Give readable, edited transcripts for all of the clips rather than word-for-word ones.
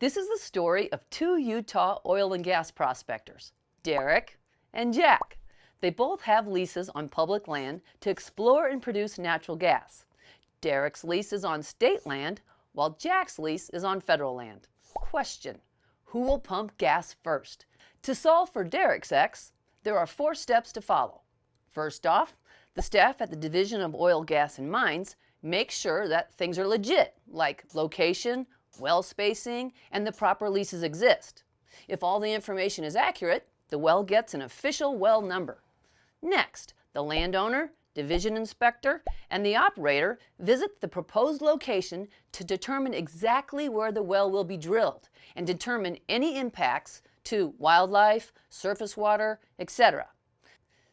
This is the story of two Utah oil and gas prospectors, Derek and Jack. They both have leases on public land to explore and produce natural gas. Derek's lease is on state land, while Jack's lease is on federal land. Question: who will pump gas first? To solve for Derek's X, there are 4 steps to follow. First off, the staff at the Division of Oil, Gas, and Mines make sure that things are legit, like location, well spacing, and the proper leases exist. If all the information is accurate, the well gets an official well number. Next, the landowner, division inspector, and the operator visit the proposed location to determine exactly where the well will be drilled and determine any impacts to wildlife, surface water, etc.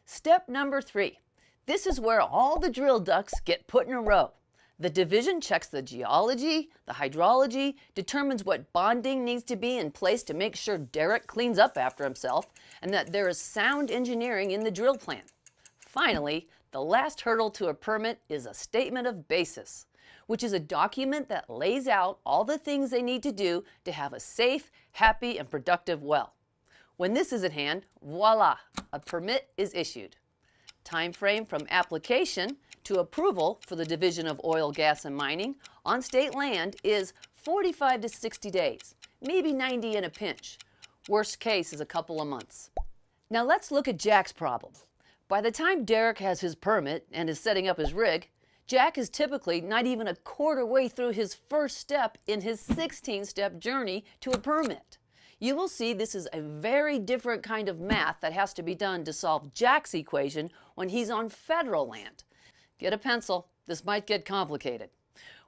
Step number 3. This is where all the drill ducts get put in a row. The division checks the geology, the hydrology, determines what bonding needs to be in place to make sure Derek cleans up after himself, and that there is sound engineering in the drill plan. Finally, the last hurdle to a permit is a statement of basis, which is a document that lays out all the things they need to do to have a safe, happy, and productive well. When this is at hand, voila, a permit is issued. Time frame from application to approval for the Division of Oil, Gas, and Mining on state land is 45 to 60 days, maybe 90 in a pinch. Worst case is a couple of months. Now let's look at Jack's problem. By the time Derek has his permit and is setting up his rig, Jack is typically not even a quarter way through his first step in his 16-step journey to a permit. You will see this is a very different kind of math that has to be done to solve Jack's equation when he's on federal land. Get a pencil, this might get complicated.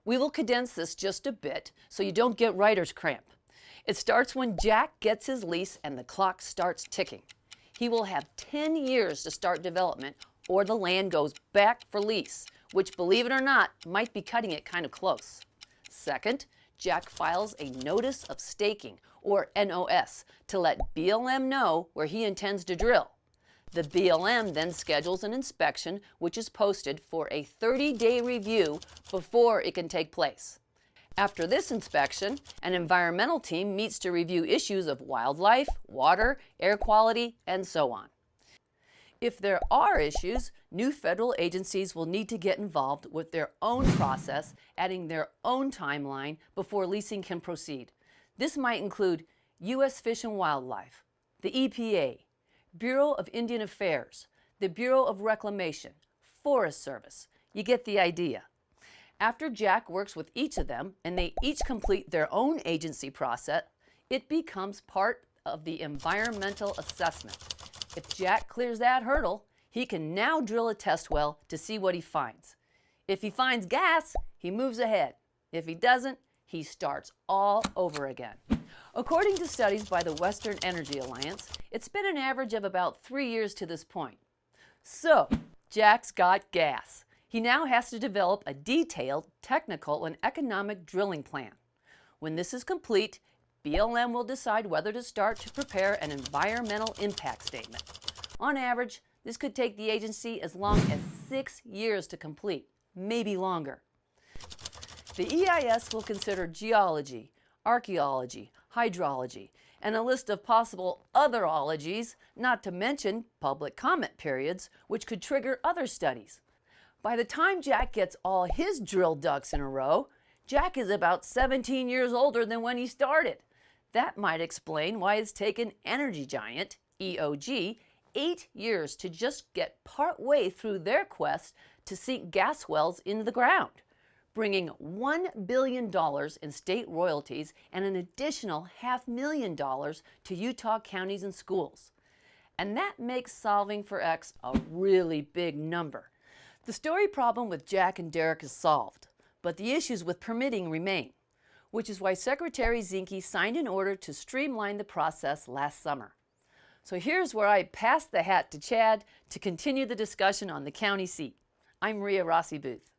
We will condense this just a bit so you don't get writer's cramp. It starts when Jack gets his lease and the clock starts ticking. He will have 10 years to start development or the land goes back for lease, which, believe it or not, might be cutting it kind of close. Second, Jack files a Notice of Staking, or NOS, to let BLM know where he intends to drill. The BLM then schedules an inspection, which is posted for a 30-day review before it can take place. After this inspection, an environmental team meets to review issues of wildlife, water, air quality, and so on. If there are issues, new federal agencies will need to get involved with their own process, adding their own timeline before leasing can proceed. This might include U.S. Fish and Wildlife, the EPA, Bureau of Indian Affairs, the Bureau of Reclamation, Forest Service. You get the idea. After Jack works with each of them and they each complete their own agency process, it becomes part of the environmental assessment. If Jack clears that hurdle, he can now drill a test well to see what he finds. If he finds gas, he moves ahead. If he doesn't, he starts all over again. According to studies by the Western Energy Alliance, it's been an average of about 3 years to this point. So, Jack's got gas. He now has to develop a detailed, technical, and economic drilling plan. When this is complete, BLM will decide whether to start to prepare an environmental impact statement. On average, this could take the agency as long as 6 years to complete, maybe longer. The EIS will consider geology, archaeology, hydrology, and a list of possible other ologies, not to mention public comment periods, which could trigger other studies. By the time Jack gets all his drill ducks in a row, Jack is about 17 years older than when he started. That might explain why it's taken energy giant, EOG, 8 years to just get partway through their quest to sink gas wells into the ground, bringing $1 billion in state royalties and an additional $500,000 to Utah counties and schools. And that makes solving for X a really big number. The story problem with Jack and Derek is solved, but the issues with permitting remain, which is why Secretary Zinke signed an order to streamline the process last summer. So here's where I pass the hat to Chad to continue the discussion on the county seat. I'm Rhea Rossi Booth.